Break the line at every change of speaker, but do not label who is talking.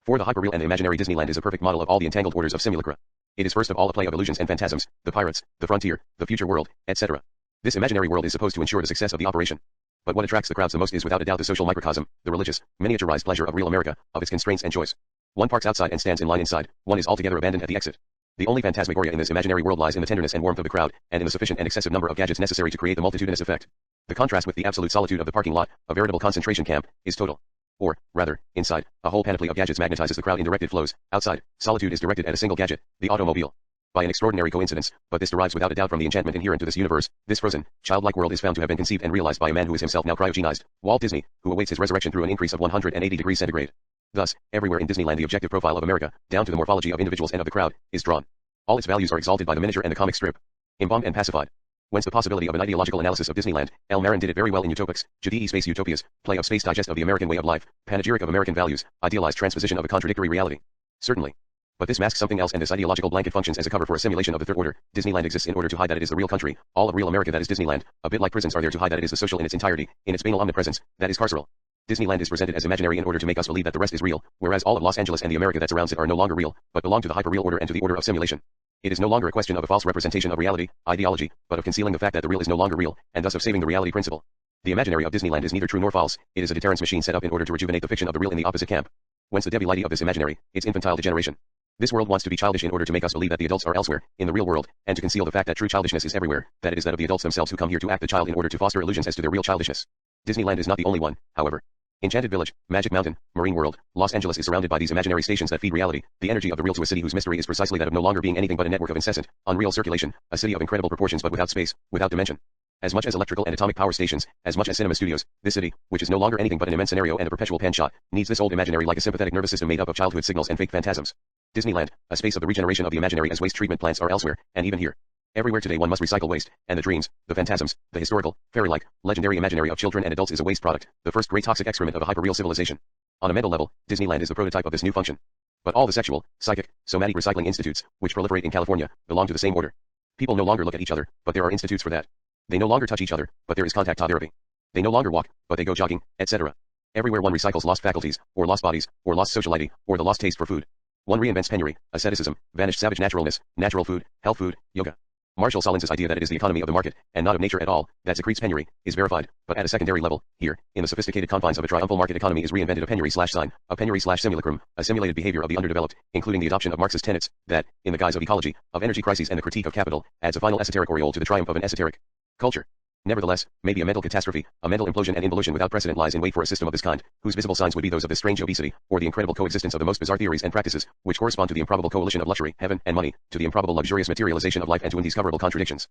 For the hyperreal and the imaginary Disneyland is a perfect model of all the entangled orders of simulacra. It is first of all a play of illusions and phantasms, the pirates, the frontier, the future world, etc. This imaginary world is supposed to ensure the success of the operation. But what attracts the crowds the most is without a doubt the social microcosm, the religious, miniaturized pleasure of real America, of its constraints and joys. One parks outside and stands in line inside, one is altogether abandoned at the exit. The only phantasmagoria in this imaginary world lies in the tenderness and warmth of the crowd, and in the sufficient and excessive number of gadgets necessary to create the multitudinous effect. The contrast with the absolute solitude of the parking lot, a veritable concentration camp, is total. Or, rather, inside, a whole panoply of gadgets magnetizes the crowd in directed flows. Outside, solitude is directed at a single gadget, the automobile. By an extraordinary coincidence, but this derives without a doubt from the enchantment inherent to this universe, this frozen, childlike world is found to have been conceived and realized by a man who is himself now cryogenized, Walt Disney, who awaits his resurrection through an increase of 180 degrees centigrade. Thus, everywhere in Disneyland the objective profile of America, down to the morphology of individuals and of the crowd, is drawn. All its values are exalted by the miniature and the comic strip. Embalmed and pacified. Whence the possibility of an ideological analysis of Disneyland. L. Marin did it very well in Utopics, GDE Space Utopias, play of space digest of the American way of life, panegyric of American values, idealized transposition of a contradictory reality. Certainly. But this masks something else, and this ideological blanket functions as a cover for a simulation of the third order. Disneyland exists in order to hide that it is the real country, all of real America that is Disneyland, a bit like prisons are there to hide that it is the social in its entirety, in its banal omnipresence, that is carceral. Disneyland is presented as imaginary in order to make us believe that the rest is real, whereas all of Los Angeles and the America that surrounds it are no longer real, but belong to the hyperreal order and to the order of simulation. It is no longer a question of a false representation of reality, ideology, but of concealing the fact that the real is no longer real, and thus of saving the reality principle. The imaginary of Disneyland is neither true nor false, it is a deterrence machine set up in order to rejuvenate the fiction of the real in the opposite camp. Whence the debility of this imaginary, its infantile degeneration. This world wants to be childish in order to make us believe that the adults are elsewhere, in the real world, and to conceal the fact that true childishness is everywhere, that it is that of the adults themselves who come here to act the child in order to foster illusions as to their real childishness. Disneyland is not the only one, however. Enchanted Village, Magic Mountain, Marine World, Los Angeles is surrounded by these imaginary stations that feed reality, the energy of the real to a city whose mystery is precisely that of no longer being anything but a network of incessant, unreal circulation, a city of incredible proportions but without space, without dimension. As much as electrical and atomic power stations, as much as cinema studios, this city, which is no longer anything but an immense scenario and a perpetual pan shot, needs this old imaginary like a sympathetic nervous system made up of childhood signals and fake phantasms. Disneyland, a space of the regeneration of the imaginary as waste treatment plants are elsewhere, and even here. Everywhere today one must recycle waste, and the dreams, the phantasms, the historical, fairy-like, legendary imaginary of children and adults is a waste product, the first great toxic excrement of a hyperreal civilization. On a mental level, Disneyland is the prototype of this new function. But all the sexual, psychic, somatic recycling institutes, which proliferate in California, belong to the same order. People no longer look at each other, but there are institutes for that. They no longer touch each other, but there is contact therapy. They no longer walk, but they go jogging, etc. Everywhere one recycles lost faculties, or lost bodies, or lost sociality, or the lost taste for food. One reinvents penury, asceticism, vanished savage naturalness, natural food, health food, yoga. Marshall Solons's idea that it is the economy of the market, and not of nature at all, that secretes penury, is verified, but at a secondary level, here, in the sophisticated confines of a triumphal market economy is reinvented a penury/sign, a penury/simulacrum, a simulated behavior of the underdeveloped, including the adoption of Marxist tenets, that, in the guise of ecology, of energy crises and the critique of capital, adds a final esoteric aureole to the triumph of an esoteric culture. Nevertheless, maybe a mental catastrophe, a mental implosion and involution without precedent lies in wait for a system of this kind, whose visible signs would be those of this strange obesity, or the incredible coexistence of the most bizarre theories and practices, which correspond to the improbable coalition of luxury, heaven, and money, to the improbable luxurious materialization of life and to indiscoverable contradictions.